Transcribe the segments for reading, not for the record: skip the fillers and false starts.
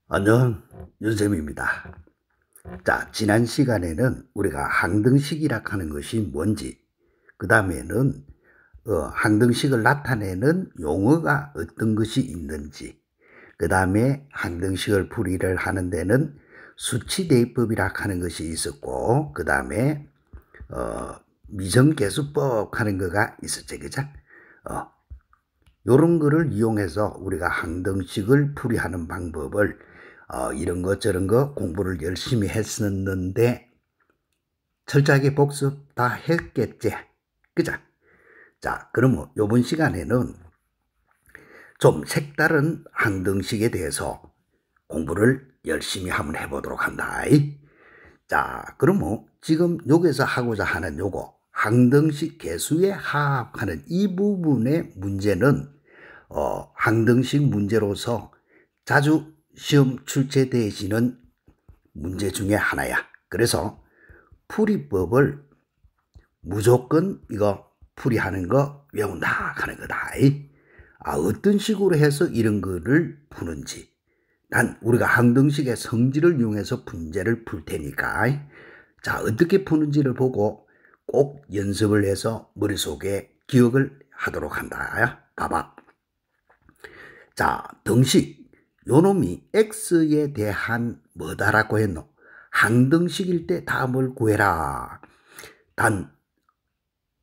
안녕, 윤쌤입니다. 자, 지난 시간에는 우리가 항등식이라 하는 것이 뭔지, 그 다음에는 항등식을 나타내는 용어가 어떤 것이 있는지, 그 다음에 항등식을 풀이를 하는 데는 수치대입법이라 하는 것이 있었고, 그 다음에 미정계수법 하는 거가 있었지, 그죠? 요런 거를 이용해서 우리가 항등식을 풀이하는 방법을 이런 것 저런 거 공부를 열심히 했었는데 철저하게 복습 다 했겠지, 그죠? 자, 그러면 요번 시간에는 좀 색다른 항등식에 대해서 공부를 열심히 한번 해보도록 한다. 자, 그러면 지금 여기서 하고자 하는 요거 항등식 개수의 합하는 이 부분의 문제는 항등식 문제로서 자주 시험 출제되시는 문제 중에 하나야. 그래서 풀이법을 무조건 이거 풀이하는 거 외운다 하는 거다. 어떤 식으로 해서 이런 거를 푸는지 난 우리가 항등식의 성질을 이용해서 문제를 풀 테니까 자, 어떻게 푸는지를 보고 꼭 연습을 해서 머릿속에 기억을 하도록 한다. 봐봐. 자, 등식 요놈이 x에 대한 뭐다라고 했노? 항등식일 때 답을 구해라. 단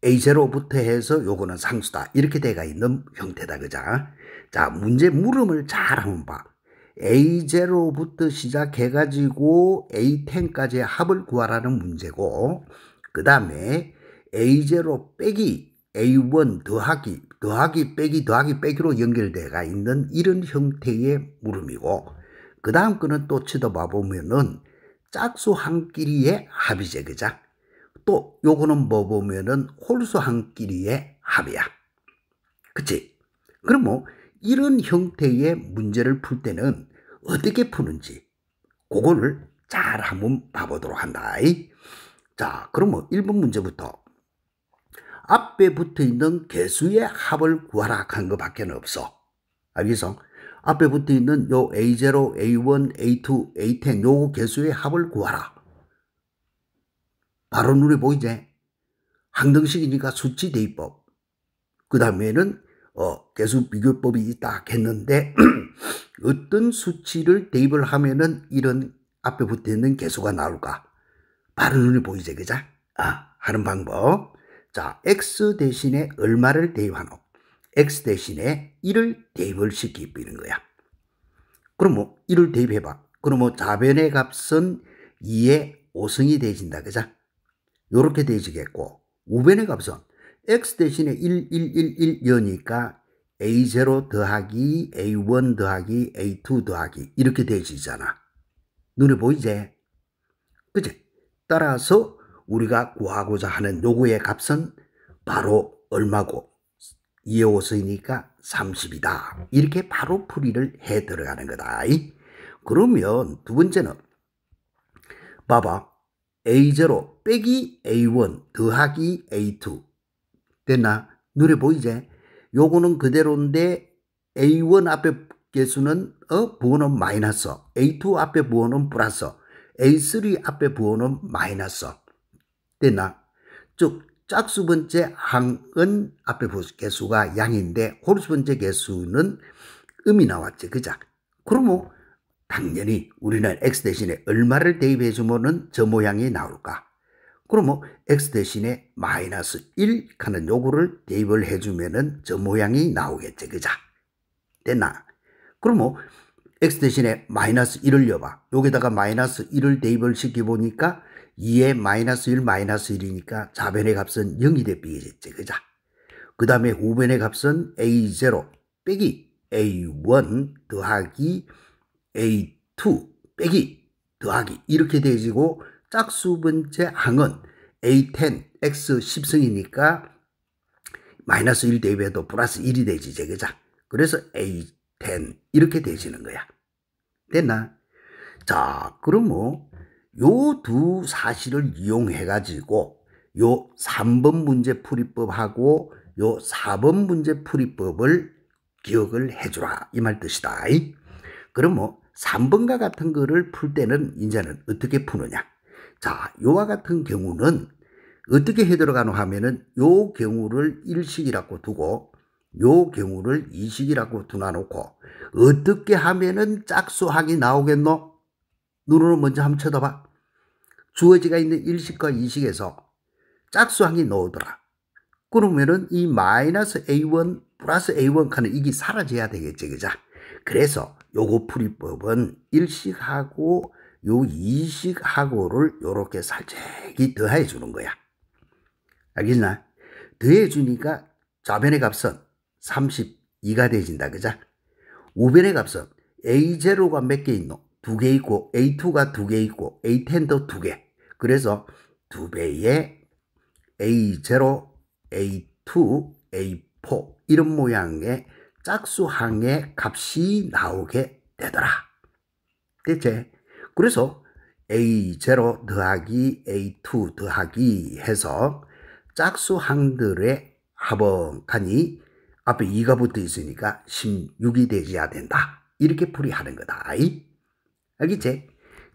a0부터 해서 요거는 상수다. 이렇게 돼가 있는 형태다. 그자? 자, 문제 물음을 잘 한번 봐. a0부터 시작해가지고 a10까지의 합을 구하라는 문제고, 그 다음에 a0 빼기 a1 더하기 빼기로 연결돼가 있는 이런 형태의 물음이고, 그 다음 거는 또 쳐다봐 보면은 짝수 한 끼리의 합이지, 그자? 또 요거는 뭐 보면은 홀수 한 끼리의 합이야. 그치? 그럼 뭐 이런 형태의 문제를 풀 때는 어떻게 푸는지 그거를 잘 한번 봐보도록 한다. 자, 그러면 1번 문제부터 앞에 붙어있는 개수의 합을 구하라 한 것밖에 없어. 알겠어? 앞에 붙어있는 요 A0, A1, A2, A10 요 개수의 합을 구하라. 바로 눈에 보이지? 항등식이니까 수치 대입법. 그 다음에는 개수 비교법이 있다 했는데 어떤 수치를 대입을 하면은 이런 앞에 붙어있는 개수가 나올까? 바로 눈에 보이지, 그죠? 하는 방법. 자, x 대신에 얼마를 대입하노? x 대신에 1을 대입을 시키는 거야. 그럼 뭐 1을 대입해봐. 그럼 뭐 좌변의 값은 2의 5승이 되어진다, 그죠? 요렇게 되어지겠고, 우변의 값은 x 대신에 1, 1, 1, 1 여니까 a0 더하기 a1 더하기 a2 더하기 이렇게 되어지잖아. 눈에 보이지? 그치? 따라서 우리가 구하고자 하는 요거의 값은 바로 얼마고 2의 5승이니까 30이다. 이렇게 바로 풀이를 해 들어가는 거다. 그러면 두 번째는 봐봐. A0 빼기 A1 더하기 A2 됐나? 눈에 보이지? 요거는 그대로인데 A1 앞에 개수는 부호는 마이너스, A2 앞에 부호는 플러스, A3 앞에 부호는 마이너스 됐나? 즉 짝수 번째 항은 앞에 개수가 양인데 홀수 번째 개수는 음이 나왔지, 그자? 그러면 당연히 우리는 x 대신에 얼마를 대입해 주면은 저 모양이 나올까? 그러면 x 대신에 마이너스 1 하는 요거를 대입을 해주면은 저 모양이 나오겠지, 그자? 됐나? 그러면 x 대신에 마이너스 1을 여봐. 여기다가 마이너스 1을 대입을 시켜보니까 2에 마이너스 1 마이너스 1이니까 좌변의 값은 0이 되겠지, 그자? 그 다음에 우변의 값은 a0 빼기 a1 더하기 a2 빼기 더하기 이렇게 되어지고 짝수 번째 항은 a10 x 10승이니까 마이너스 1 대입해도 플러스 1이 되지, 그죠? 그래서 a10 이렇게 되어지는 거야. 됐나? 자, 그러면 요 두 사실을 이용해 가지고 요 3번 문제 풀이법하고 요 4번 문제 풀이법을 기억을 해주라 이 말 뜻이다. 그럼 뭐 3번과 같은 거를 풀 때는 이제는 어떻게 푸느냐. 자, 요와 같은 경우는 어떻게 해 들어가노 하면은 요 경우를 1식이라고 두고 요 경우를 2식이라고 두놔놓고 어떻게 하면은 짝수항이 나오겠노? 눈으로 먼저 한번 쳐다봐. 주어지가 있는 1식과 2식에서 짝수항이 나오더라. 그러면은 이 마이너스 A1 플러스 A1 칸은 이게 사라져야 되겠지, 그죠? 그래서 요거 풀이법은 1식하고 요 2식하고를 요렇게 살짝이 더해 주는 거야. 알겠나? 더해 주니까 좌변의 값은 32가 되진다, 그죠? 우변의 값은 A0가 몇 개 있노? 2개 있고 A2가 2개 있고 A10도 2개. 그래서 2배의 A0, A2, A4 이런 모양의 짝수항의 값이 나오게 되더라. 됐지? 그래서 A0 더하기 A2 더하기 해서 짝수항들의 합원칸이 앞에 2가 붙어 있으니까 16이 되어야 된다. 이렇게 풀이하는 거다. 알겠지?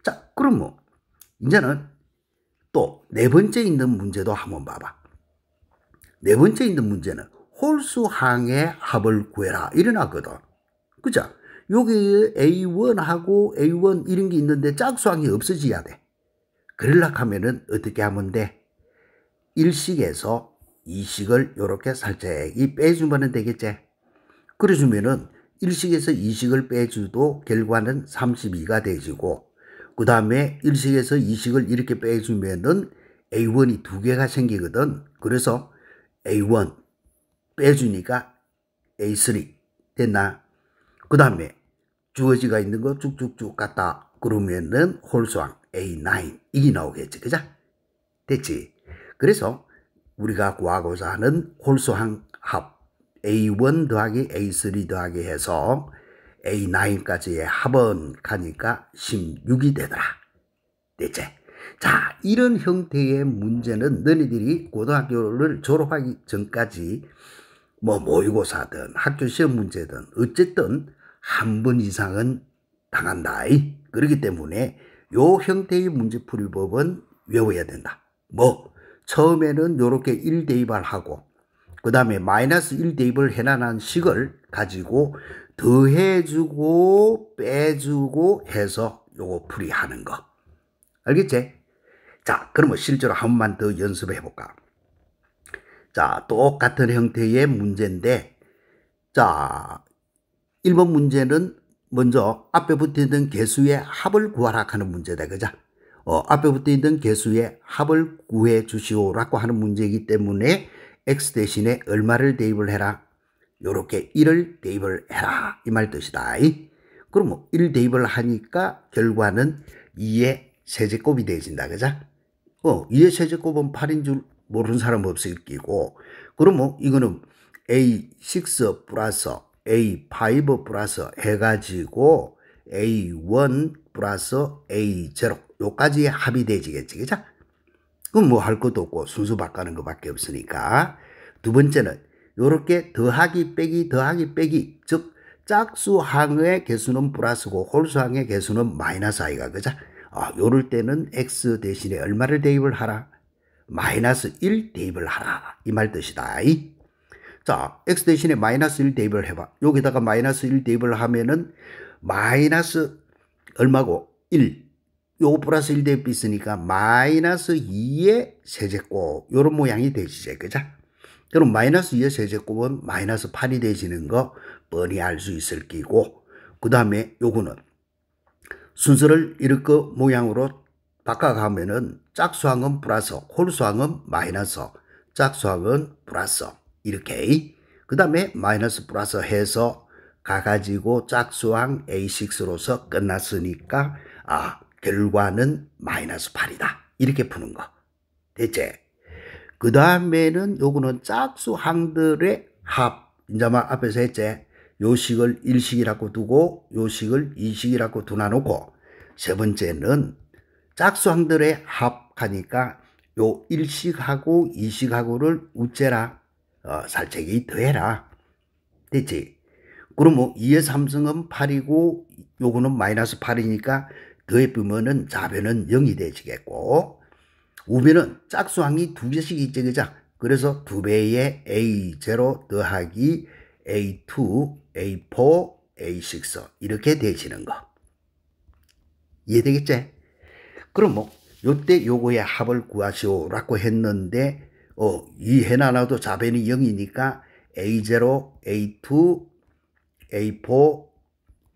자, 그럼 뭐 이제는 또 네 번째 있는 문제도 한번 봐봐. 네 번째 있는 문제는 홀수항의 합을 구해라 이래놨거든. 그죠? 여기 A1하고 A1 이런 게 있는데 짝수항이 없어져야 돼. 그러려고 하면은 어떻게 하면 돼? 1식에서 2식을 이렇게 살짝이 빼주면 되겠지. 그래주면은 1식에서 2식을 빼주도 결과는 32가 되지고 그 다음에 1식에서 2식을 이렇게 빼주면은 A1이 2개가 생기거든. 그래서 A1 빼주니까 A3 됐나? 그 다음에 주어지가 있는 거 쭉쭉쭉 갔다 그러면은 홀수항 A9 이게 나오겠지. 그죠? 됐지? 그래서 우리가 구하고자 하는 홀수항 합 A1 더하기 A3 더하기 해서 A9까지의 합은 가니까 16이 되더라. 됐지? 자, 이런 형태의 문제는 너희들이 고등학교를 졸업하기 전까지 뭐 모의고사든 학교 시험 문제든 어쨌든 한 번 이상은 당한다. 그렇기 때문에 요 형태의 문제풀이법은 외워야 된다. 뭐 처음에는 요렇게 1 대입을 하고 그 다음에 마이너스 1 대입을 해놔난 식을 가지고 더해주고 빼주고 해서 요거 풀이하는 거. 알겠지? 자, 그러면 실제로 한 번만 더 연습해 볼까? 자, 똑같은 형태의 문제인데 자, 1번 문제는 먼저 앞에 붙어있는 개수의 합을 구하라 하는 문제다. 그죠? 앞에 붙어있는 개수의 합을 구해 주시오라고 하는 문제이기 때문에 x 대신에 얼마를 대입을 해라? 요렇게 1을 대입을 해라. 이 말 뜻이다. 그럼 1 대입을 하니까 결과는 2의 세제곱이 되어진다. 그죠? 2의 세제곱은 8인 줄 모르는 사람 없을 끼고 그러면 이거는 A6 플러스 A5 플러스 해가지고 A1 플러스 A0 요까지의 합이 되지겠지. 그죠? 그럼 뭐 할 것도 없고 순수 바꾸는 것밖에 없으니까 두 번째는 요렇게 더하기 빼기 즉 짝수항의 개수는 플러스고 홀수항의 개수는 마이너스 i가 그죠? 요럴 때는 x 대신에 얼마를 대입을 하라? 마이너스 1 대입을 하라. 이 말 뜻이다. 자, x 대신에 마이너스 1 대입을 해봐. 여기다가 마이너스 1 대입을 하면은 마이너스 얼마고? 1. 요 플러스 1 대입 있으니까 마이너스 2의 세제곱. 요런 모양이 되시죠. 그죠? 그럼 마이너스 2의 세제곱은 마이너스 8이 되시는 거 뻔히 알 수 있을 끼고 그 다음에 요거는 순서를 이렇게 모양으로 바꿔가면은 짝수항은 플러스, 홀수항은 마이너스, 짝수항은 플러스 이렇게 그 다음에 마이너스 플러스 해서 가가지고 짝수항 A6로서 끝났으니까 결과는 마이너스 8이다. 이렇게 푸는 거. 됐지? 그 다음에는 요거는 짝수항들의 합. 이제 앞에서 했지? 요 식을 1식이라고 두고 요 식을 2식이라고 두놔놓고 세 번째는 짝수항들의 합하니까 요 1식하고 2식하고를 우째라 살짝이 더해라. 됐지? 그러면 2의 3승은 8이고 요거는 마이너스 8이니까 더해보면은 좌변은 0이 되지겠고, 우변은 짝수항이 두 개씩 있지, 그죠? 그래서 두 배의 A0 더하기 A2, A4, A6 이렇게 되시는 거. 이해되겠지? 그럼 뭐 요때 요거의 합을 구하시오라고 했는데 이 해나놔도 좌변이 0이니까 A0, A2, A4,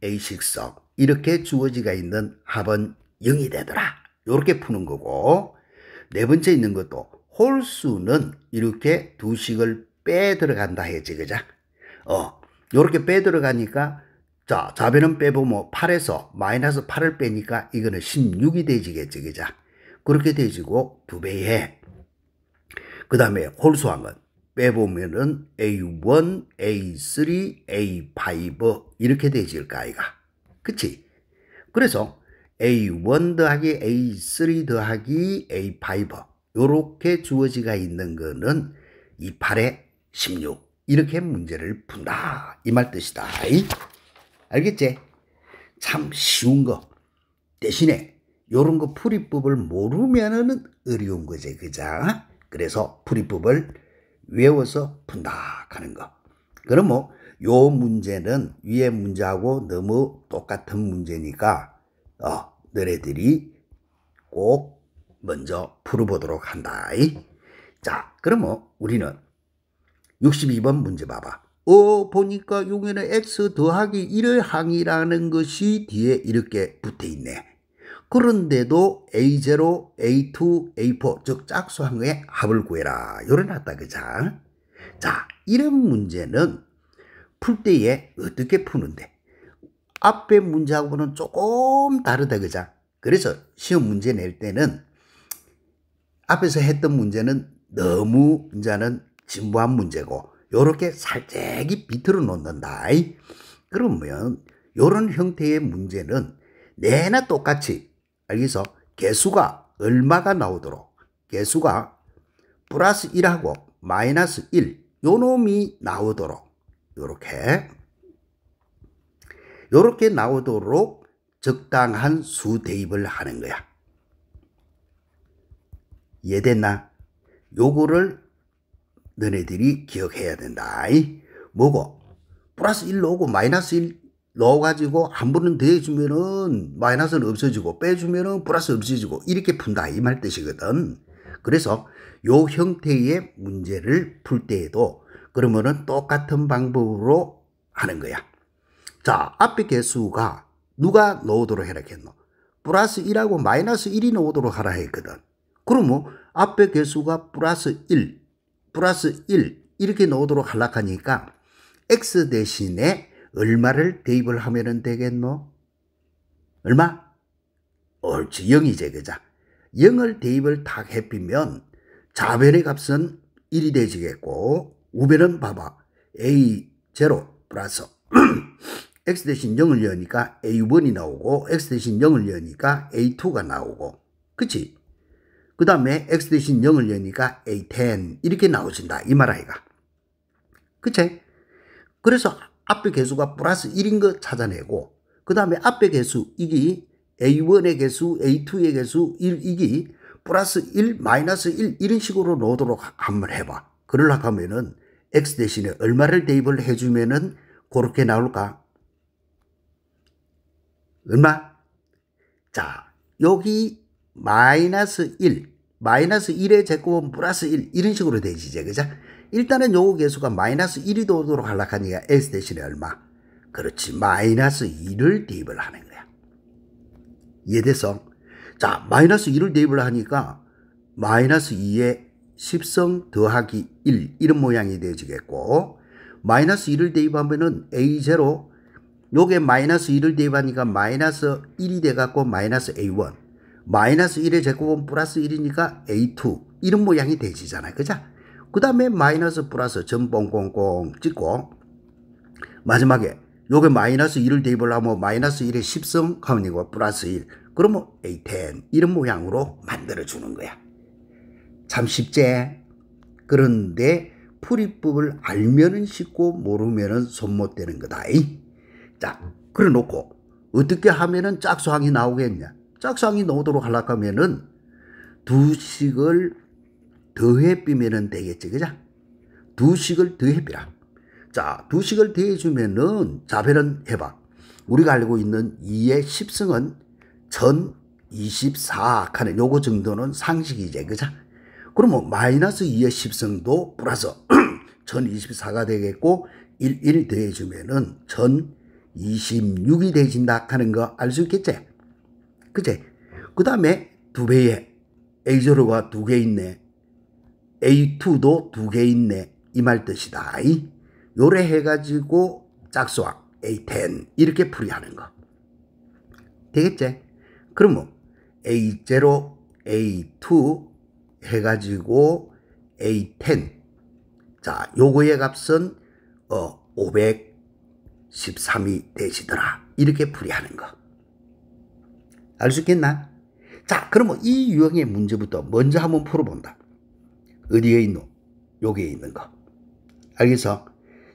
A6 이렇게 주어지가 있는 합은 0이 되더라. 이렇게 푸는 거고, 네 번째 있는 것도 홀수는 이렇게 두 식을 빼 들어간다 했지, 그죠? 요렇게 빼 들어가니까 자, 좌변은 빼보면 8에서 마이너스 8을 빼니까 이거는 16이 되지겠지, 그죠? 그렇게 되지고 두 배에 그 다음에 홀수항은 빼보면은 A1, A3, A5 이렇게 되질까 아이가. 그치? 그래서 A1 더하기 A3 더하기 A5 요렇게 주어지가 있는 거는 이 8에 16 이렇게 문제를 푼다 이 말 뜻이다. 알겠지? 참 쉬운 거. 대신에 요런 거 풀이법을 모르면은 어려운 거지, 그죠? 그래서 풀이법을 외워서 푼다 하는 거. 그럼 뭐 요 문제는 위에 문제하고 너무 똑같은 문제니까 너네들이 꼭 먼저 풀어보도록 한다. 자, 그럼 뭐 우리는 62번 문제 봐봐. 보니까 여기는 x 더하기 1의 항이라는 것이 뒤에 이렇게 붙어 있네. 그런데도 A0, A2, A4 즉 짝수항의 합을 구해라. 요래놨다, 그자? 자, 이런 문제는 풀 때에 어떻게 푸는데? 앞에 문제하고는 조금 다르다, 그자? 그래서 시험 문제 낼 때는 앞에서 했던 문제는 너무 이제는 진부한 문제고 요렇게 살짝이 비틀어 놓는다. 그러면 요런 형태의 문제는 내나 똑같이 알겠어? 개수가 얼마가 나오도록 개수가 플러스 1하고 마이너스 1 요놈이 나오도록 요렇게 나오도록 적당한 수 대입을 하는 거야. 이해됐나? 요거를 너네들이 기억해야 된다. 뭐고? 플러스 1 넣고 마이너스 1 넣어가지고 한 번은 더해주면은 마이너스는 없어지고 빼주면은 플러스 없어지고 이렇게 푼다 이 말 뜻이거든. 그래서 요 형태의 문제를 풀 때에도 그러면은 똑같은 방법으로 하는 거야. 자, 앞에 개수가 누가 넣도록 해라 했노? 플러스 1하고 마이너스 1이 넣도록 하라 했거든. 그러면 앞에 개수가 플러스 1 이렇게 넣도록 하려고 하니까 x 대신에 얼마를 대입을 하면 되겠노? 얼마? 옳지, 0이지, 그죠? 0을 대입을 딱 해피면 좌변의 값은 1이 되지겠고 우변은 봐봐. A0 플러스 x 대신 0을 여니까 A1이 나오고 x 대신 0을 여니까 A2가 나오고 그치? 그 다음에 x 대신 0을 여니까 A10 이렇게 나오진다 이 말 아이가. 그치? 그래서 앞에 개수가 플러스 1인 거 찾아내고 그 다음에 앞에 개수 이게 A1의 개수 A2의 개수 이게 플러스 1 마이너스 1 이런 식으로 넣도록 한번 해봐. 그러려고 하면은 x 대신에 얼마를 대입을 해주면은 그렇게 나올까? 얼마? 자, 여기 마이너스 1 마이너스 1의 제곱은 플러스 1 이런 식으로 되지, 그죠? 일단은 요거 개수가 마이너스 1이 되도록 하려고 하니까 x 대신에 얼마? 그렇지, 마이너스 2를 대입을 하는 거야. 이해됐어? 자, 마이너스 2를 대입을 하니까 마이너스 2에 10성 더하기 1 이런 모양이 되어지겠고 마이너스 2를 대입하면은 A0 요게 마이너스 2를 대입하니까 마이너스 1이 돼갖고 마이너스 A1 마이너스 1의 제곱은 플러스 1이니까 A2 이런 모양이 되지잖아요. 그죠? 그 다음에 마이너스 플러스 점 꽁꽁꽁 찍고 마지막에 요게 마이너스 2를 대입을 하면 마이너스 1의 10성 하면 이거 플러스 1 그러면 A10 이런 모양으로 만들어주는 거야. 참 쉽지? 그런데 풀이법을 알면은 쉽고 모르면은 손 못 대는 거다. 자, 그래 놓고 어떻게 하면은 짝수항이 나오겠냐? 짝수항이 나오도록 하려고 하면은 두 식을 더해 비면은 되겠지, 그죠? 두 식을 더해 비라. 자, 두 식을 더해 주면은 자변은 해봐. 우리가 알고 있는 2의 10승은 1024 하는 요거 정도는 상식이지, 그죠? 그러면 마이너스 2의 10승도 플러스 1024가 되겠고 1 더해 주면은 1026이 되진다 하는 거 알 수 있겠지? 그치? 그 다음에 두 배에 A0가 두 개 있네. A2도 두 개 있네. 이 말 뜻이다. 요래 해가지고 짝수항 A10 이렇게 풀이하는 거. 되겠지? 그러면 A0, A2 해가지고 A10. 자, 요거의 값은 513이 되시더라. 이렇게 풀이하는 거. 알 수 있겠나? 자, 그러면 이 유형의 문제부터 먼저 한번 풀어본다. 어디에 있노? 여기에 있는 거. 알겠어?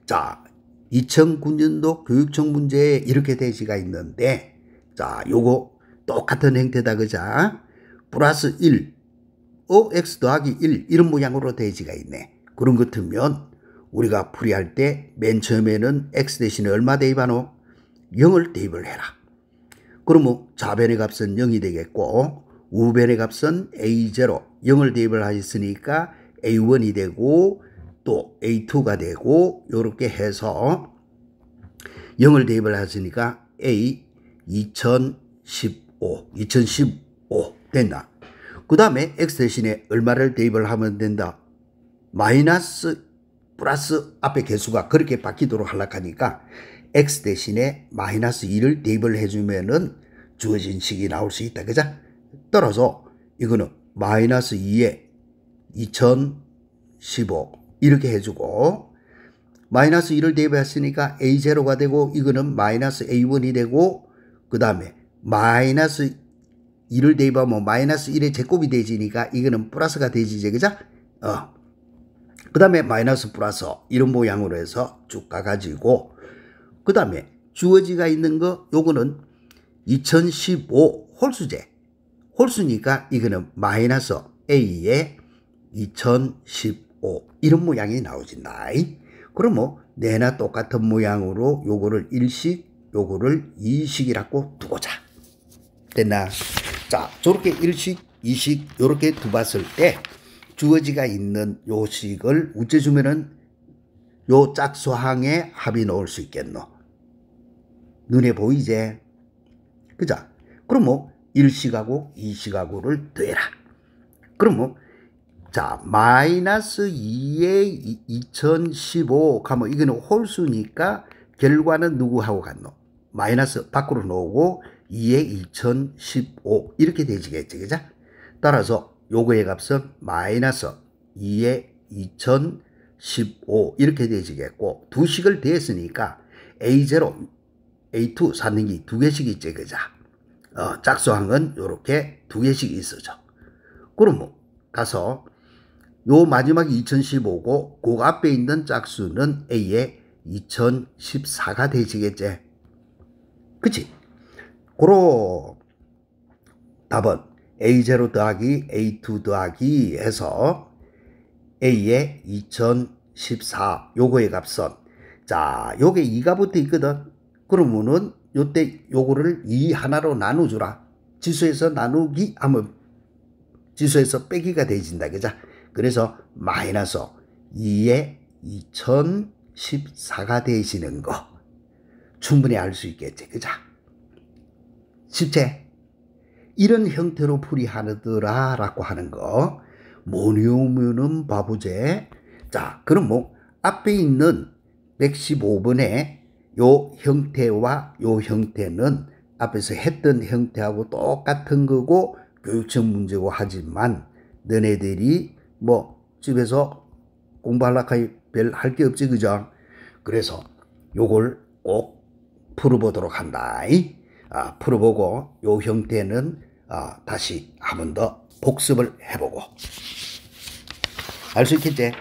자, 2009년도 교육청 문제에 이렇게 대시가 있는데, 자, 요거 똑같은 형태다, 그자? 플러스 1, x 더하기 1, 이런 모양으로 대시가 있네. 그런 것 같으면, 우리가 풀이할 때 맨 처음에는 x 대신에 얼마 대입하노? 0을 대입을 해라. 그러면 좌변의 값은 0이 되겠고, 우변의 값은 A0, 0을 대입을 하셨으니까 A1이 되고, 또 A2가 되고, 요렇게 해서 0을 대입을 하시니까 A 2015 된다. 그 다음에 X 대신에 얼마를 대입을 하면 된다? 마이너스 플러스 앞에 개수가 그렇게 바뀌도록 하려고 하니까 X 대신에 마이너스 2를 대입을 해주면은 주어진 식이 나올 수 있다. 그죠? 따라서 이거는 마이너스 2에 2015 이렇게 해주고, 마이너스 1을 대입했으니까 A0가 되고, 이거는 마이너스 A1이 되고, 그 다음에 마이너스 2를 대입하면 마이너스 1의 제곱이 되지니까 이거는 플러스가 되지지, 그죠? 그 다음에 마이너스 플러스 이런 모양으로 해서 쭉 가가지고, 그 다음에 주어지가 있는 거, 요거는 2015 홀수제. 홀수니까 이거는 마이너스 A에 2015 이런 모양이 나오진다. 그러면 내나 똑같은 모양으로 요거를 1식, 요거를 2식이라고 두고자. 됐나? 자, 저렇게 1식, 2식 요렇게 두봤을 때 주어지가 있는 요 식을 우째 주면은 요 짝수항에 합이 나올 수 있겠노? 눈에 보이제? 그죠? 그럼 뭐 1식하고 2식하고를 더해라. 그럼 뭐 자, 마이너스 2에 2015 가면 이거는 홀수니까 결과는 누구하고 같노? 마이너스 밖으로 놓고 2에 2015 이렇게 되지겠지, 그죠? 따라서 요거의 값은 마이너스 2에 2015 이렇게 되지겠고, 두 식을 더했으니까 A0, A2 사는기 두 개씩 있지, 그죠? 짝수항은 요렇게 두 개씩 있어져. 그럼 뭐 가서 요 마지막이 2015고 그 앞에 있는 짝수는 A에 2014가 되지겠지. 그치? 그러 답은 A0 더하기 A2 더하기 해서 A에 2014 요거의 값은, 자, 요게 2가 붙어 있거든. 그러면은 요때 요거를 2 하나로 나누주라. 지수에서 나누기 하면 지수에서 빼기가 되진다, 그죠? 그래서 마이너스 2에 2014가 되시는 거 충분히 알 수 있겠지, 그죠? 쉽지? 이런 형태로 풀이하더라 라고 하는 거 뭐냐면은 바보제. 자, 그럼 뭐 앞에 있는 115번의 요 형태와 요 형태는 앞에서 했던 형태하고 똑같은 거고 교육청 문제고 하지만 너네들이 뭐 집에서 공부하려고 별 할 게 없지, 그죠? 그래서 요걸 꼭 풀어보도록 한다. 풀어보고 요 형태는 다시 한 번 더 복습을 해보고 알 수 있겠지?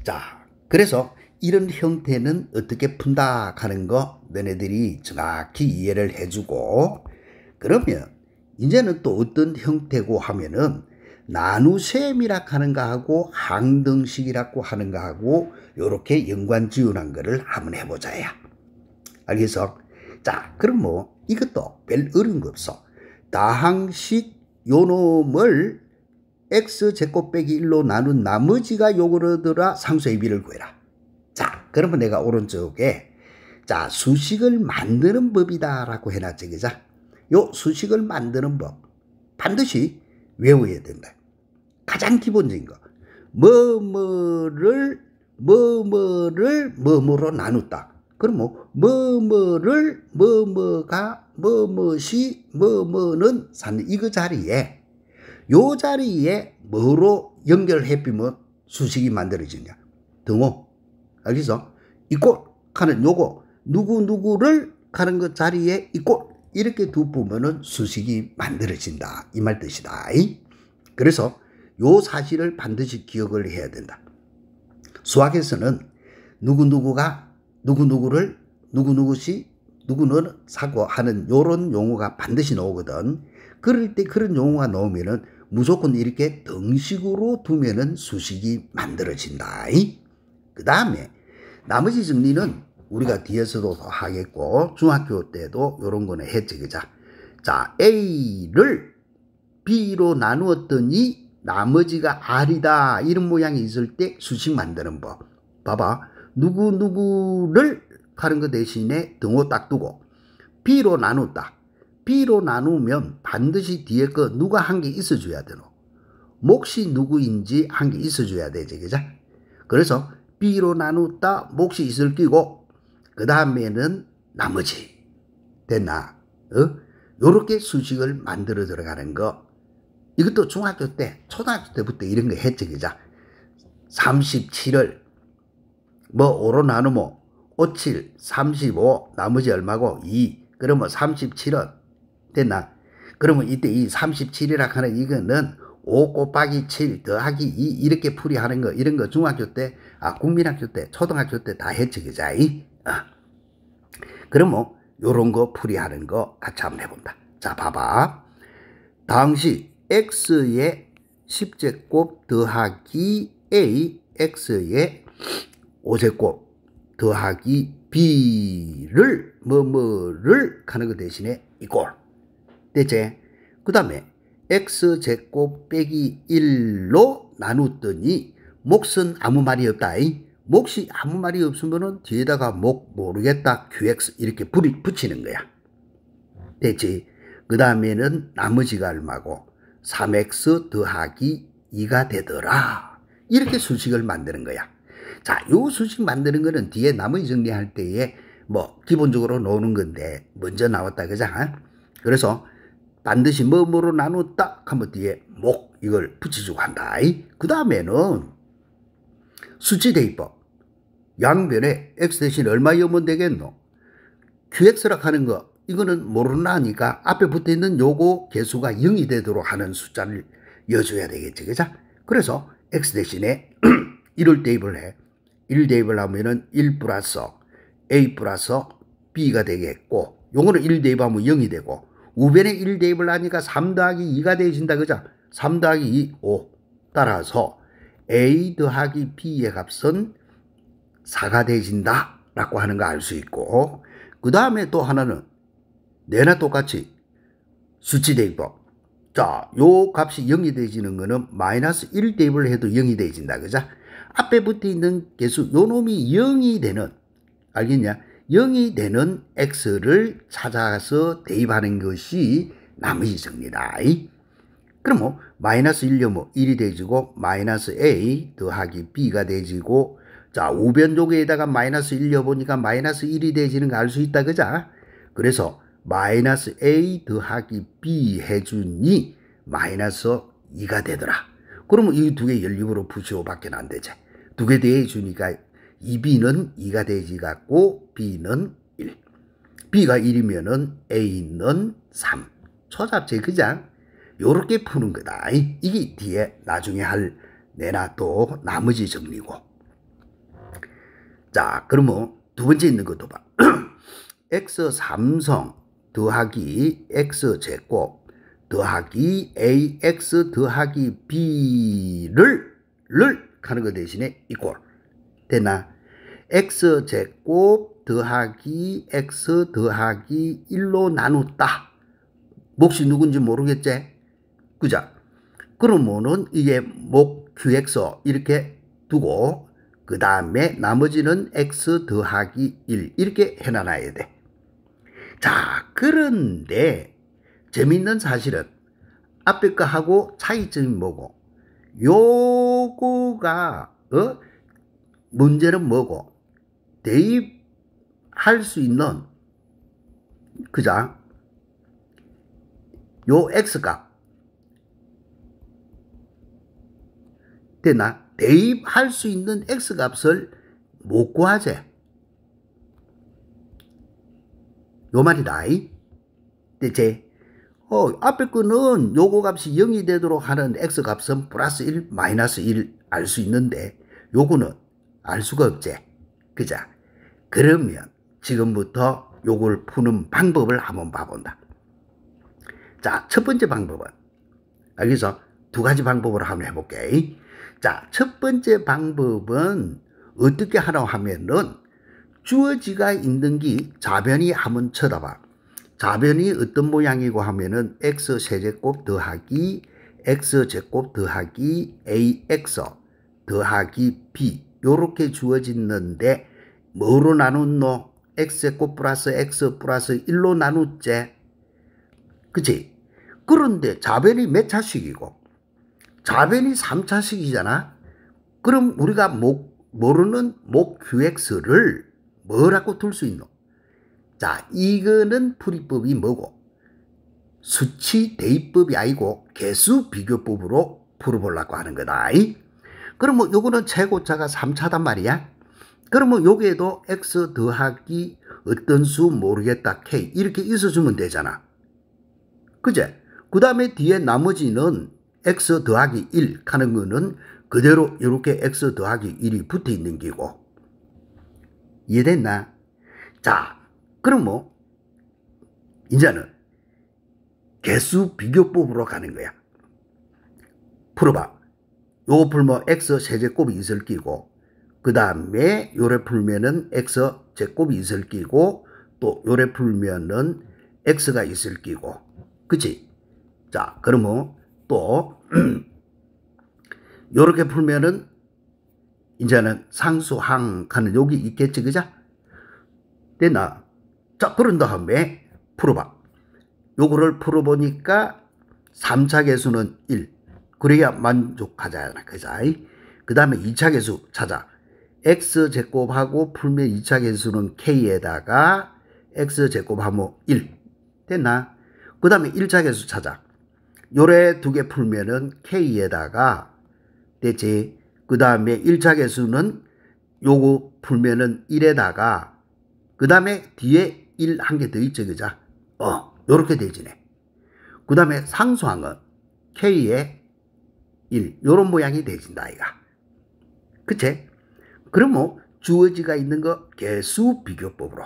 자, 그래서 이런 형태는 어떻게 푼다 하는 거 너네들이 정확히 이해를 해주고, 그러면 이제는 또 어떤 형태고 하면은 나누셈이라 하는 거하고 항등식이라고 하는 거하고 요렇게 연관 지어놓은 거를 한번 해보자야. 알겠어? 자, 그럼 뭐 이것도 별 어려운 거 없어. 다항식 요놈을 x제곱 빼기 1로 나눈 나머지가 요거로더라 상수의 비를 구해라. 자, 그러면 내가 오른쪽에 자 수식을 만드는 법이다 라고 해놨지. 그죠? 요 수식을 만드는 법 반드시 외워야 된다. 가장 기본적인 거. 뭐뭐를 뭐뭐로 나눴다. 그럼 뭐뭐를 뭐뭐가 뭐뭐시 뭐뭐는 사는 이거 자리에 요 자리에 뭐로 연결해비면 수식이 만들어지냐. 등호. 알겠어? 이꼴 하는 요거 누구누구를 하는 그 자리에 이꼴 이렇게 두면은 수식이 만들어진다. 이 말 뜻이다. 그래서 요 사실을 반드시 기억을 해야 된다. 수학에서는 누구누구가 누구누구를 누구누구시 누구는 사고 하는 요런 용어가 반드시 나오거든. 그럴 때 그런 용어가 나오면은 무조건 이렇게 등식으로 두면은 수식이 만들어진다. 그 다음에 나머지 정리는 우리가 뒤에서도 하겠고 중학교 때도 요런 거는 했지. 그자? 자, A를 B로 나누었더니 나머지가 R이다. 이런 모양이 있을 때 수식 만드는 법. 봐봐. 누구누구를 하는 거 대신에 등호 딱 두고 B로 나눴다. B로 나누면 반드시 뒤에 거 누가 한 게 있어줘야 되노. 몫이 누구인지 한 게 있어줘야 되지. 그자? 그래서 B로 나눴다. 몫이 있을 끼고 그 다음에는 나머지. 됐나? 요렇게 수식을 만들어 들어가는 거. 이것도 중학교 때, 초등학교 때부터 이런 거 했지. 그자? 37을 뭐 5로 나누면 5, 7, 35 나머지 얼마고 2. 그러면 37은 됐나? 그러면 이때 이 37이라 하는 이거는 5 곱하기 7 더하기 2 이렇게 풀이하는 거 이런 거 중학교 때, 국민학교 때, 초등학교 때 다 했지. 그자? 그러면 요런 거 풀이하는 거 같이 한번 해본다. 자, 봐봐. 당시 x의 10제곱 더하기 a, x의 5제곱 더하기 b를 뭐뭐를 하는 거 대신에 이꼴. 됐지? 그 다음에 x제곱 빼기 1로 나눴더니 몫은 아무 말이 없다. 몫이 아무 말이 없으면은 뒤에다가 몫 모르겠다 qx 이렇게 붙이는 거야. 됐지? 그 다음에는 나머지가 얼마고 3x 더하기 2가 되더라. 이렇게 수식을 만드는 거야. 자, 요 수식 만드는 거는 뒤에 나머지 정리할 때에 뭐 기본적으로 나오는 건데 먼저 나왔다. 그자? 그래서 반드시 뭐뭐로 나눴다 하면 뒤에 목 이걸 붙여주고 한다. 그 다음에는 수치 대입법. 양변에 x 대신 얼마 넣으면 되겠노? qx라 하는 거 이거는 모르나니까 앞에 붙어있는 요거 개수가 0이 되도록 하는 숫자를 넣어줘야 되겠지. 그자? 그래서 x 대신에 1을 대입을 해. 1 대입을 하면은 1 플러스 a 플러스 b가 되겠고 요거는 1 대입하면 0이 되고 우변에 1 대입을 하니까 3 더하기 2가 되어진다. 그죠? 3 더하기 2, 5. 따라서 a 더하기 b의 값은 4가 되어진다. 라고 하는 거 알 수 있고 그 다음에 또 하나는 내나 똑같이 수치 대입법. 자, 요 값이 0이 되어지는 거는 마이너스 1 대입을 해도 0이 되어진다. 그죠? 앞에 붙어 있는 개수 요 놈이 0이 되는 알겠냐? 0이 되는 x를 찾아서 대입하는 것이 나머지 정리다. 그럼 뭐 마이너스 1이면 1이 되지고 마이너스 a 더하기 b가 되지고 자 우변 조개에다가 마이너스 1 넣어보니까 마이너스 1이 되지는 거 알 수 있다. 그자? 그래서 마이너스 a 더하기 b 해주니 마이너스 2가 되더라. 그러면 이 두 개 연립으로 붙이고 밖에 안 되지. 두 개 대해주니까 2b는 2가 되지 같고 b는 1. b가 1이면은 a는 3. 초잡지 그냥 요렇게 푸는 거다. 이게 뒤에 나중에 할 내나 또 나머지 정리고. 자, 그러면 두 번째 있는 것도 봐. x 3성 더하기 x 제곱 더하기 ax 더하기 b를 하는 거 대신에 이꼴 되나? x 제곱 더하기 x 더하기 1로 나눴다. 몫이 누군지 모르겠지? 그죠? 그러면은 이게 목 qx 이렇게 두고 그 다음에 나머지는 x 더하기 1 이렇게 해놔야 돼. 자, 그런데 재밌는 사실은 앞에 거하고 차이점이 뭐고, 요거가 문제는 뭐고, 대입할 수 있는 그죠? 요 x값 되나? 대입할 수 있는 x값을 못 구하지. 요 말이다. 대체 앞에 거는 요거 값이 0이 되도록 하는 x값은 플러스 1, 마이너스 1 알 수 있는데 요거는 알 수가 없지. 그죠? 그러면 지금부터 요걸 푸는 방법을 한번 봐본다. 자, 첫 번째 방법은 알겠어? 두 가지 방법으로 한번 해볼게. 자, 첫 번째 방법은 어떻게 하라고 하면은 주어지가 있는 게 좌변이 한번 쳐다봐. 좌변이 어떤 모양이고 하면은 x 세제곱 더하기 x 제곱 더하기 ax 더하기 b 요렇게 주어지는데 뭐로 나눴노? x제곱 플러스 x 플러스 1로 나눴지. 그치? 그런데 좌변이 몇 차식이고 좌변이 3차식이잖아. 그럼 우리가 모르는 목 qx를 뭐라고 둘 수 있노? 자, 이거는 풀이법이 뭐고? 수치 대입법이 아니고 개수 비교법으로 풀어보려고 하는 거다. 그러면 요거는 최고차가 3차단 말이야. 그러면 여기에도 x 더하기 어떤 수 모르겠다 k 이렇게 있어주면 되잖아. 그제? 그 다음에 뒤에 나머지는 x 더하기 1 하는 거는 그대로 이렇게 x 더하기 1이 붙어 있는 기고. 이해됐나? 자, 그럼 뭐 이제는 개수 비교법으로 가는 거야. 풀어봐. 요거 풀면 x 세제곱이 있을 끼고 그 다음에 요래 풀면은 x 제곱이 있을 끼고 또 요래 풀면은 x가 있을 끼고. 그치? 자, 그러면 또 요렇게 풀면은 이제는 상수항 하는 여기 있겠지. 그죠? 됐나? 자, 그런 다음에 풀어봐. 요거를 풀어보니까 3차 계수는 1. 그래야 만족하잖아. 그죠? 그 다음에 2차 계수 찾아. x제곱하고 풀면 2차 계수는 k에다가 x제곱하면 1. 됐나? 그 다음에 1차 계수 찾아. 요래 두 개 풀면은 k에다가 됐지? 그 다음에 1차 계수는 요거 풀면은 1에다가 그 다음에 뒤에 1 한 개 더 있죠. 그죠? 요렇게 되지네. 그 다음에 상수항은 k에 1 요런 모양이 되진다 아이가. 그치? 그러면 주어지가 있는 거 개수 비교법으로.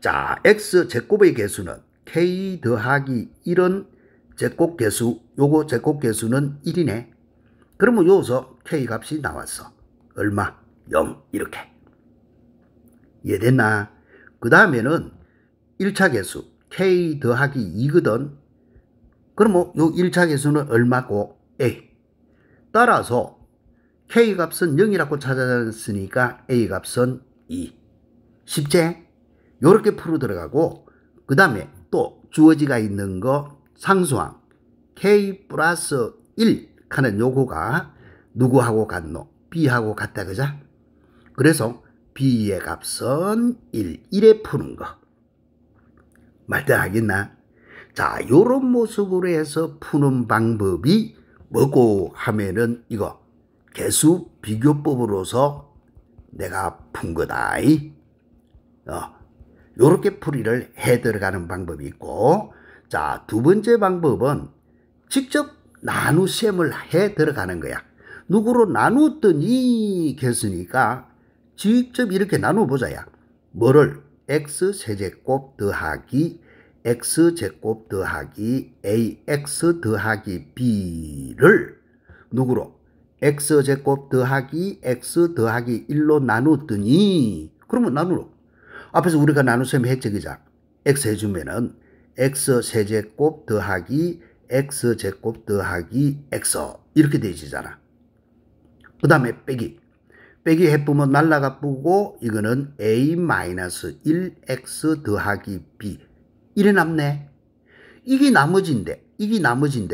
자, x 제곱의 개수는 k 더하기 1은 제곱 개수, 요거 제곱 개수는 1이네. 그러면 여기서 k 값이 나왔어. 얼마? 0 이렇게. 이해됐나? 그 다음에는 1차 개수 k 더하기 2거든. 그러면 요 1차 개수는 얼마고? a. 따라서 k 값은 0이라고 찾았으니까 a 값은 2. 쉽지? 요렇게 풀어 들어가고 그 다음에 또 주어지가 있는 거 상수항 k 플러스 1 하는 요거가 누구하고 같노? b하고 같다. 그죠? 그래서 b의 값은 1. 1에 푸는 거. 말대하겠나? 자, 요런 모습으로 해서 푸는 방법이 뭐고 하면은 이거 개수 비교법으로서 내가 푼 거다. 요렇게 풀이를 해 들어가는 방법이 있고, 자, 두 번째 방법은 직접 나누셈을 해 들어가는 거야. 누구로 나누었더니 개수니까 직접 이렇게 나눠보자야. 뭐를? x세제곱 더하기 x제곱 더하기 ax 더하기 b를 누구로? x제곱 더하기 x 더하기 1로 나눴더니 그러면 나누로. 앞에서 우리가 나누셈 했지 그자. x 해주면은 x세제곱 더하기 x제곱 더하기 x 이렇게 되지잖아. 그 다음에 빼기 해보면 날라가 뿌고 이거는 a-1x 더하기 b 이래 남네. 이게 나머지인데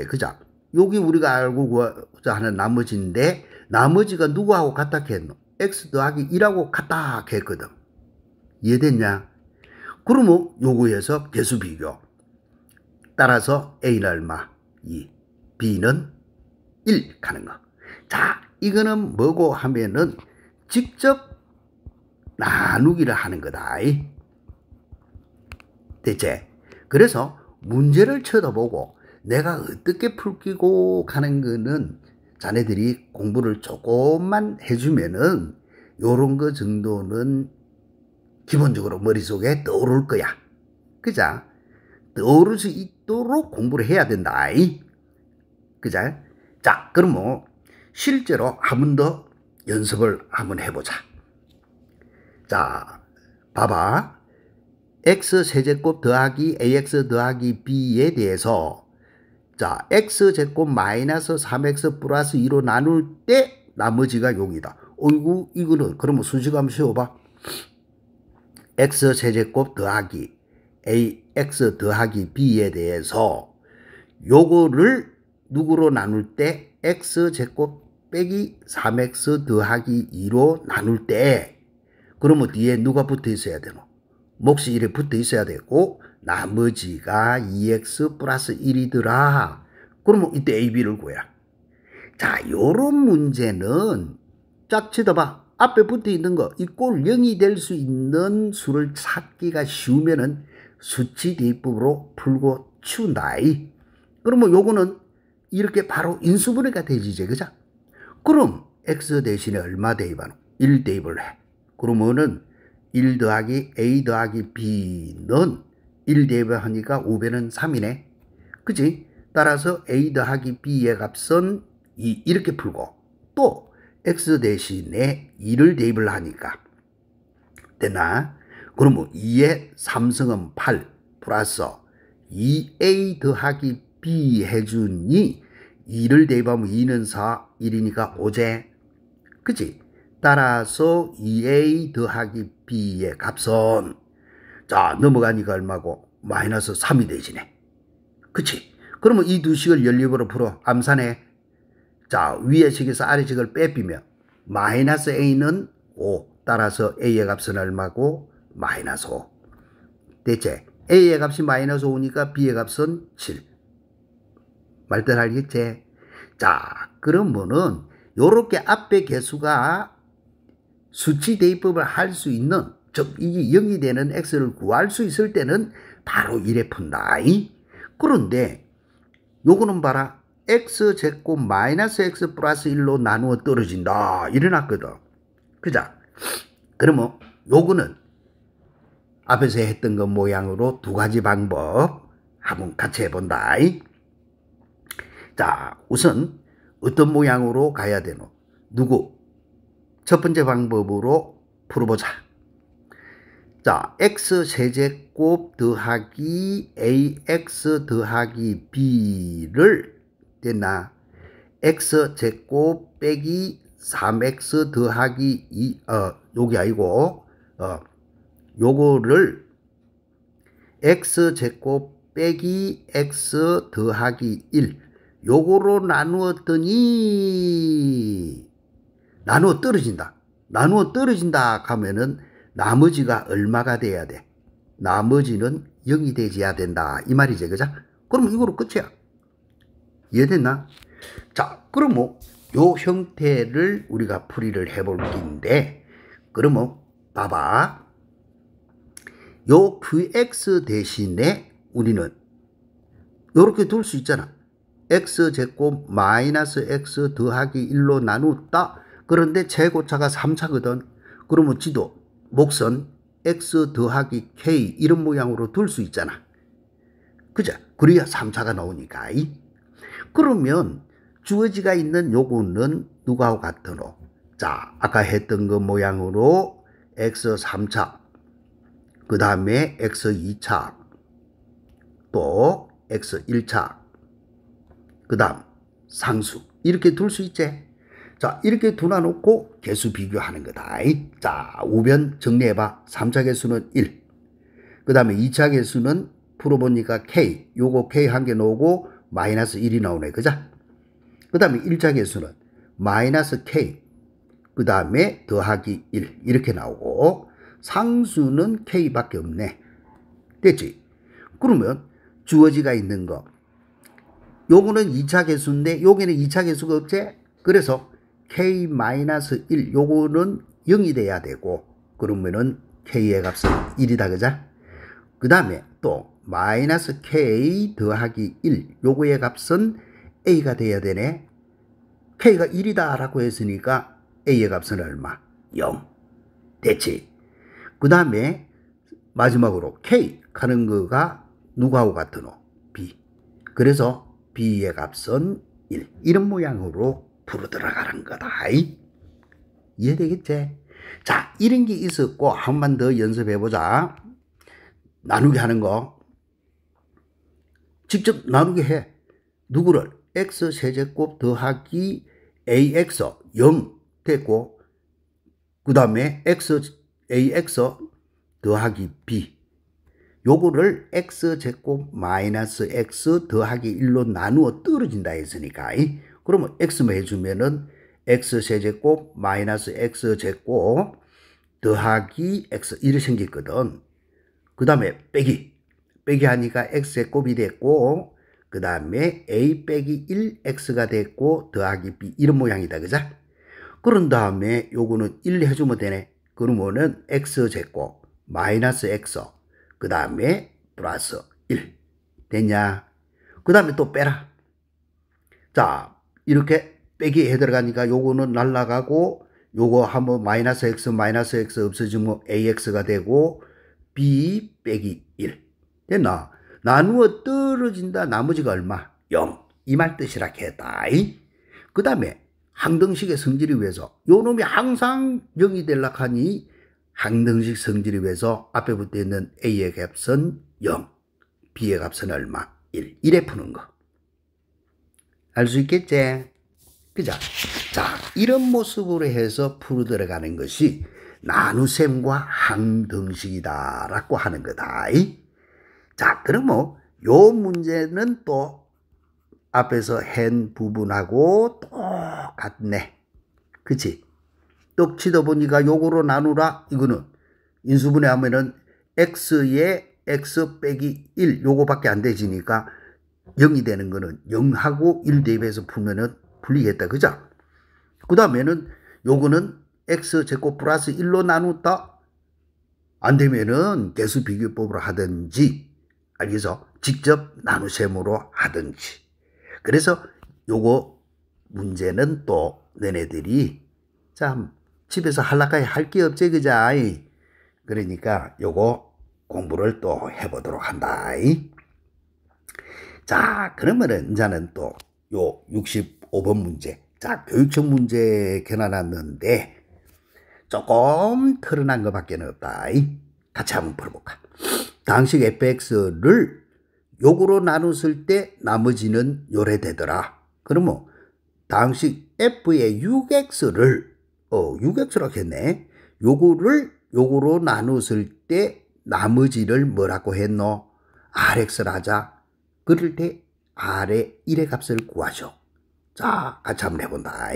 그자. 여기 우리가 알고 구하자 하는 나머지인데 나머지가 누구하고 같다 했노? x 더하기 1하고 같다 했거든. 이해됐냐? 그러면 요거에서 개수 비교. 따라서 a는 얼마? 2, b는 1 가는 거. 자, 이거는 뭐고 하면은 직접 나누기를 하는 거다. 됐지? 그래서 문제를 쳐다보고 내가 어떻게 풀기고 가는 거는 자네들이 공부를 조금만 해주면은 요런 거 정도는 기본적으로 머릿속에 떠오를 거야. 그자? 떠오를 수 있도록 공부를 해야 된다. 그자? 자, 그럼 뭐 실제로 한 번 더 연습을 한번 해보자. 자, 봐봐. x세제곱 더하기 ax 더하기 b에 대해서 자, x제곱 마이너스 3x 플러스 2로 나눌 때 나머지가 여기다. 어이구, 이거는 그러면 수식 한번 씌워봐. x세제곱 더하기 ax 더하기 b에 대해서 요거를 누구로 나눌 때 x제곱 빼기 3x 더하기 2로 나눌 때 그러면 뒤에 누가 붙어 있어야 되노? 몫이 1에 붙어 있어야 되고 나머지가 2x 플러스 1이더라. 그러면 이때 a, b를 구해라. 자, 요런 문제는 짝 쳐다봐. 앞에 붙어 있는 거 이꼴 0이 될 수 있는 수를 찾기가 쉬우면은 수치 대입법으로 풀고 치운다. 그러면 요거는 이렇게 바로 인수분해가 되지, 그죠? 그럼 x 대신에 얼마 대입하노? 1 대입을 해. 그러면은 1 더하기 a 더하기 b는 1 대입을 하니까 5배는 3이네. 그치? 따라서 a 더하기 b의 값은 2 이렇게 풀고 또 x 대신에 2를 대입을 하니까 됐나? 그러면 2의 3승은 8 플러스 2a 더하기 b 해주니 2를 대입하면 2는 4, 1이니까 5제. 그치? 따라서 2a 더하기 b의 값은 자 넘어가니까 얼마고? 마이너스 3이 되지네. 그치? 그러면 이 두 식을 연립으로 풀어. 암산해. 자, 위의 식에서 아래 식을 빼비면 마이너스 a는 5. 따라서 a의 값은 얼마고? 마이너스 5. 됐지? a의 값이 마이너스 5니까 b의 값은 7. 말들 알겠지? 자, 그러면은 요렇게 앞에 개수가 수치 대입법을 할 수 있는, 즉 이게 0이 되는 x를 구할 수 있을 때는 바로 이래 푼다. 그런데 요거는 봐라. x제곱 마이너스 x 플러스 1로 나누어 떨어진다. 이래놨거든. 그자? 그러면 요거는 앞에서 했던 것 모양으로 두 가지 방법 한번 같이 해본다. 자, 우선 어떤 모양으로 가야 되노? 누구? 첫 번째 방법으로 풀어보자. 자, x세제곱 더하기 ax 더하기 b를 됐나? x제곱 빼기 3x 더하기 2, 요게 아니고, 요거를 x제곱 빼기 x 더하기 1, 요거로 나누었더니, 나누어 떨어진다. 나누어 떨어진다 하면은 나머지가 얼마가 돼야 돼? 나머지는 0이 되어야 된다. 이 말이지, 그죠? 그럼 이거로 끝이야. 이해됐나? 자, 그러면 요 형태를 우리가 풀이를 해볼 텐데, 그러면 봐봐. 요 vx 대신에 우리는 요렇게 둘 수 있잖아. x제곱 마이너스 x 더하기 1로 나누었다. 그런데 최고차가 3차거든. 그러면 지도 목선 x 더하기 k 이런 모양으로 둘 수 있잖아. 그죠? 그래야 3차가 나오니까. 그러면 주어지가 있는 요거는 누구하고 같으노? 자, 아까 했던 그 모양으로 x 3차, 그 다음에 x 2차, 또 x 1차, 그 다음 상수 이렇게 둘 수 있지? 자, 이렇게 두놔놓고 개수 비교하는 거다. 자, 우변 정리해봐. 3차 개수는 1, 그 다음에 2차 개수는 풀어보니까 k, 요거 k 한 개 놓고 마이너스 1이 나오네. 그죠? 그 다음에 1차 개수는 마이너스 k, 그 다음에 더하기 1 이렇게 나오고 상수는 k밖에 없네. 됐지? 그러면 주어지가 있는 거 요거는 2차 개수인데 여기는 2차 개수가 없지? 그래서 k-1 요거는 0이 돼야 되고 그러면은 k의 값은 1이다. 그죠? 그 다음에 또 마이너스 k 더하기 1 요거의 값은 a가 돼야 되네. k가 1이다 라고 했으니까 a의 값은 얼마? 0. 됐지? 그 다음에 마지막으로 k 하는 거가 누구하고 같으노? b. 그래서 b의 값은 1. 이런 모양으로 풀어 들어가는 거다. 이해되겠지? 자, 이런 게 있었고 한 번 더 연습해보자. 나누기 하는 거. 직접 나누기 해. 누구를? x 세제곱 더하기 ax 0 됐고 그 다음에 ax 더하기 b 요거를 x제곱 마이너스 x 더하기 1로 나누어 떨어진다 했으니까 그러면 x만 해주면은 x세제곱 마이너스 x제곱 더하기 x 이렇게 생겼거든. 그 다음에 빼기 하니까 x제곱이 됐고 그 다음에 a 빼기 1x가 됐고 더하기 b 이런 모양이다. 그죠? 그런 다음에 요거는 1 해주면 되네. 그러면은 x제곱 마이너스 x 그 다음에 플러스 1 됐냐? 그 다음에 또 빼라. 자, 이렇게 빼기 해 들어가니까 요거는 날라가고 요거 한번 마이너스 x 없어지면 ax가 되고 b 빼기 1 됐나? 나누어 떨어진다. 나머지가 얼마? 0. 이 말 뜻이라 했다. 그 다음에 항등식의 성질을 위해서 요 놈이 항상 0이 되려고 하니 항등식 성질을 위해서 앞에 붙어 있는 a의 값은 0, b의 값은 얼마? 1. 이래 푸는 거. 알 수 있겠지? 그죠? 자, 이런 모습으로 해서 풀어 들어가는 것이 나눗셈과 항등식이다 라고 하는 거다. 자, 그러면 요 문제는 또 앞에서 한 부분하고 똑같네. 그치? 떡 치다 보니까 요거로 나누라. 이거는 인수분해 하면은 x에 x 빼기 1 요거밖에 안 되지니까 0이 되는 거는 0하고 1 대입해서 풀면은 풀리겠다. 그죠? 그 다음에는 요거는 x제곱 플러스 1로 나눴다. 안 되면은 개수 비교법으로 하든지 알겠어? 직접 나눗셈으로 하든지. 그래서 요거 문제는 또 너네들이 참 집에서 할라카이 할 게 없지 그자? 그러니까 요거 공부를 또 해보도록 한다. 자, 그러면은 이제는 또 요 65번 문제. 자, 교육청 문제 겨눠놨는데 조금 틀어난 것밖에 없다. 같이 한번 풀어볼까? 당식 fx를 요거로 나눴을 때 나머지는 요래 되더라. 그러면 당식 f의 6x를 6x라고 했네. 요거로 나눴을 때 나머지를 뭐라고 했노? rx를 하자. 그럴 때 r의 1의 값을 구하죠. 자, 같이 한번 해본다.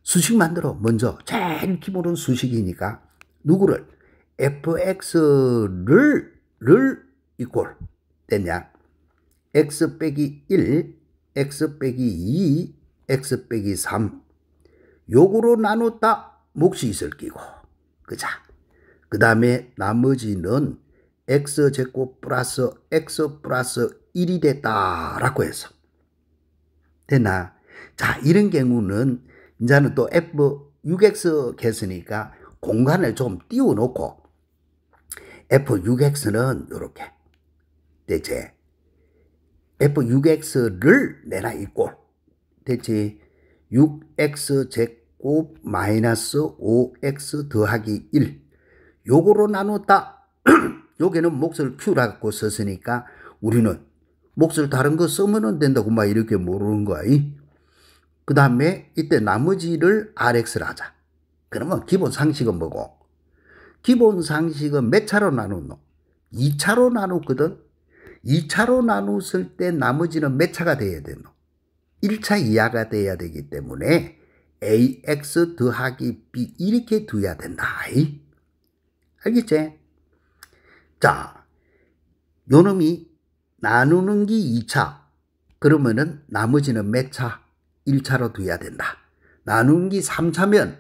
수식 만들어. 먼저 제일 기본은 수식이니까 누구를? fx를 이꼴 됐냐? x 빼기 1, x 빼기 2, x 빼기 3 요거로 나눴다. 몫이 있을 끼고 그자. 그 다음에 나머지는 x제곱 플러스 x 플러스 1이 됐다라고 해서 됐나? 자, 이런 경우는 이제는 또 f 6x 했으니까 공간을 좀 띄워놓고 f6x는 이렇게 대체 f6x를 내나 있고 대체 6x 제곱 마이너스 5x 더하기 1 요거로 나눴다. 여기는 몫을 q라고 썼으니까 우리는 몫을 다른 거 쓰면 된다고 막 이렇게 모르는 거야. 그 다음에 이때 나머지를 rx를 하자. 그러면 기본 상식은 뭐고? 기본 상식은 몇 차로 나누노? 2차로 나눴거든. 2차로 나눴을 때 나머지는 몇 차가 돼야 되노? 1차 이하가 돼야 되기 때문에 ax 더하기 b 이렇게 두어야 된다. 알겠지? 자, 요놈이 나누는 게 2차. 그러면은 나머지는 몇 차? 1차로 두어야 된다. 나누는 게 3차면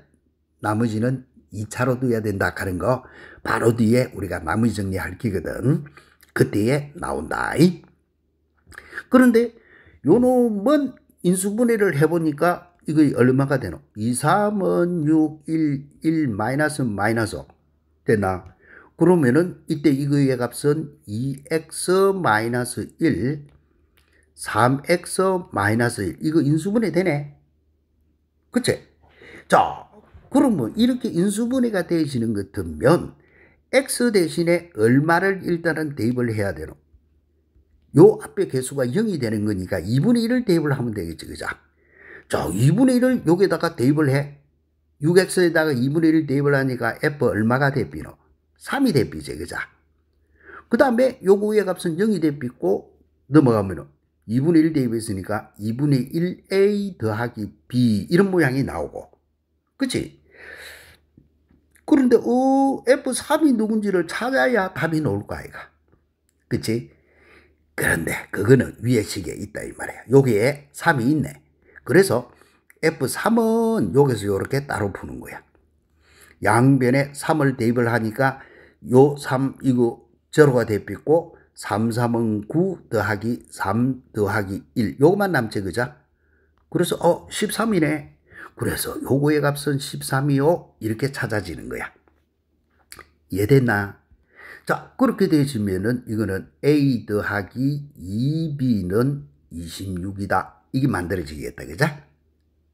나머지는 2차로 두어야 된다 하는 거 바로 뒤에 우리가 나머지 정리할 기거든. 그때에 나온다. 그런데 요놈은 인수분해를 해보니까 이거 얼마가 되노? 2, 3은 6, 1 마이너스 5 되나? 그러면은 이때 이거의 값은 2x 마이너스 1, 3x 마이너스 1 이거 인수분해 되네. 그치? 자, 그러면 이렇게 인수분해가 되어지는 것 같으면 x 대신에 얼마를 일단은 대입을 해야 되노? 요 앞에 개수가 0이 되는 거니까 2분의 1을 대입을 하면 되겠지. 그죠? 자, 2분의 1을 여기다가 대입을 해. 6x에다가 2분의 1을 대입을 하니까 f 얼마가 대비노? 3이 대비지. 그죠? 그 다음에 요거의 값은 0이 대비고 넘어가면 2분의 1 대입했으니까 2분의 1a 더하기 b 이런 모양이 나오고. 그치? 그런데 f3이 누군지를 찾아야 답이 나올 거 아이가. 그치? 그런데 그거는 위의 식에 있다 이 말이야. 여기에 3이 있네. 그래서 f3은 여기서 이렇게 따로 푸는 거야. 양변에 3을 대입을 하니까 요 3 이거 제로가 대비고 3, 3은 9 더하기 3 더하기 1 요거만 남지. 그죠? 그래서 13이네. 그래서 요거의 값은 13이요. 이렇게 찾아지는 거야. 이해됐나? 자, 그렇게 되시면은 이거는 a 더하기 2b는 26이다. 이게 만들어지겠다. 그죠?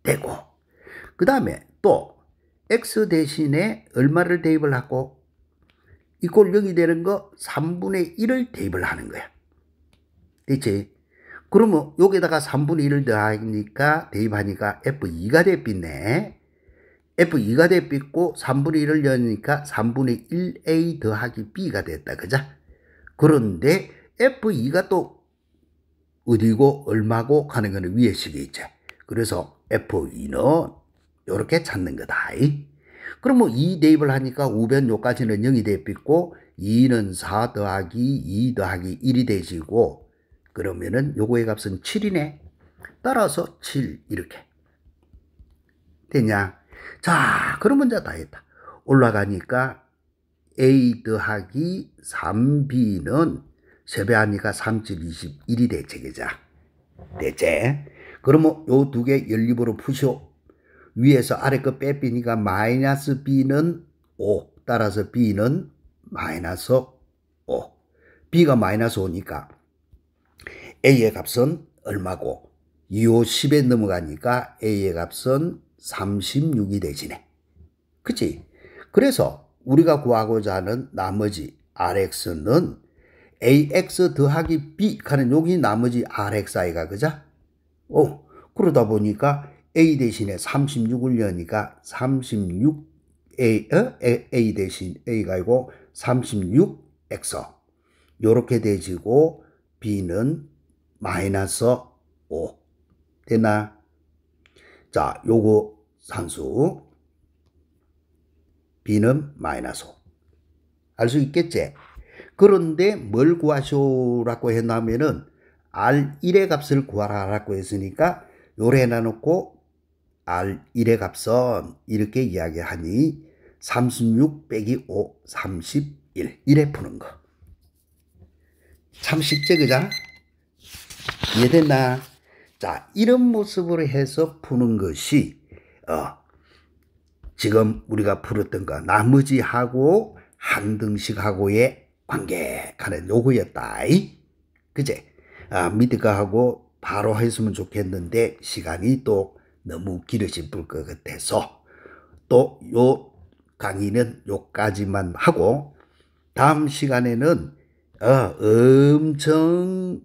되고. 그 다음에 또 x 대신에 얼마를 대입을 하고 이꼴 0이 되는 거 3분의 1을 대입을 하는 거야. 됐지? 그러면 여기다가 3분의 1을 더하니까 대입하니까 f2가 대비네. f2가 대비고 3분의 1을 넣으니까 3분의 1a 더하기 b가 됐다. 그죠? 그런데 f2가 또 어디고 얼마고 하는 거는 위에 식이 있지. 그래서 f2는 이렇게 찾는 거다. 그러면 2 대입을 하니까 우변 요까지는 0이 대비고 2는 4 더하기 2 더하기 1이 되시고 그러면은 요거의 값은 7이네. 따라서 7 이렇게 되냐? 자, 그러면 이제 다 했다. 올라가니까 a 더하기 3b는 세배하니까 3, 7, 21이 되지. 그죠? 되지? 그러면 요 두 개 연립으로 푸시오. 위에서 아래 거 빼삐니까 마이너스 b는 5. 따라서 b는 마이너스 5. b가 마이너스 5니까 a의 값은 얼마고? 2, 5, 10에 넘어가니까 a의 값은 36이 되지네. 그치? 그래서 우리가 구하고자 하는 나머지 rx는 ax 더하기 b 하는 여기 나머지 rxi가 그죠? 그러다 보니까 a 대신에 36을 넣으니까 36a 대신 a가 아니고 36x 요렇게 되지고 b는 마이너스 5 되나? 자, 요거 산수 b는 마이너스 5 알 수 있겠지? 그런데 뭘 구하시오라고 했냐면은 R1의 값을 구하라고 했으니까 요래 해놔놓고 R1의 값은 이렇게 이야기하니 36 빼기 5 31 이래 푸는 거. 참 쉽지 그죠? 이해됐나? 자, 이런 모습으로 해서 푸는 것이 지금 우리가 풀었던 거 나머지하고 항등식하고의 관계하는 요거였다. 그제? 밑에 거하고 바로 했으면 좋겠는데 시간이 또 너무 길어질 것 같아서 또 요 강의는 요까지만 하고 다음 시간에는 엄청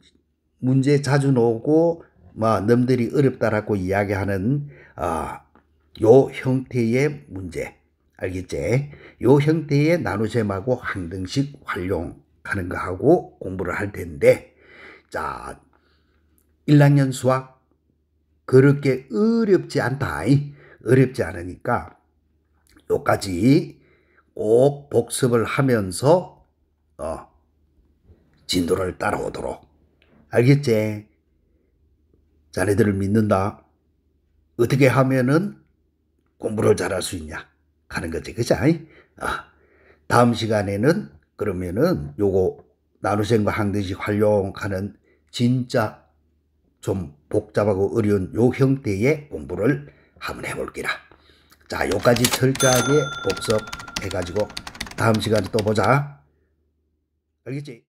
문제 자주 나오고 남들이 어렵다라고 이야기하는 요 형태의 문제 알겠지? 요 형태의 나눗셈하고 항등식 활용하는 거하고 공부를 할 텐데 자 1학년 수학 그렇게 어렵지 않다. 어렵지 않으니까 요까지 꼭 복습을 하면서 진도를 따라오도록 알겠지? 자네들을 믿는다. 어떻게 하면은 공부를 잘할 수 있냐 하는 거지. 그치? 다음 시간에는 그러면은 요거 나눗셈과 항등식 활용하는 진짜 좀 복잡하고 어려운 요 형태의 공부를 한번 해볼게라. 자, 요까지 철저하게 복습해가지고 다음 시간에 또 보자. 알겠지?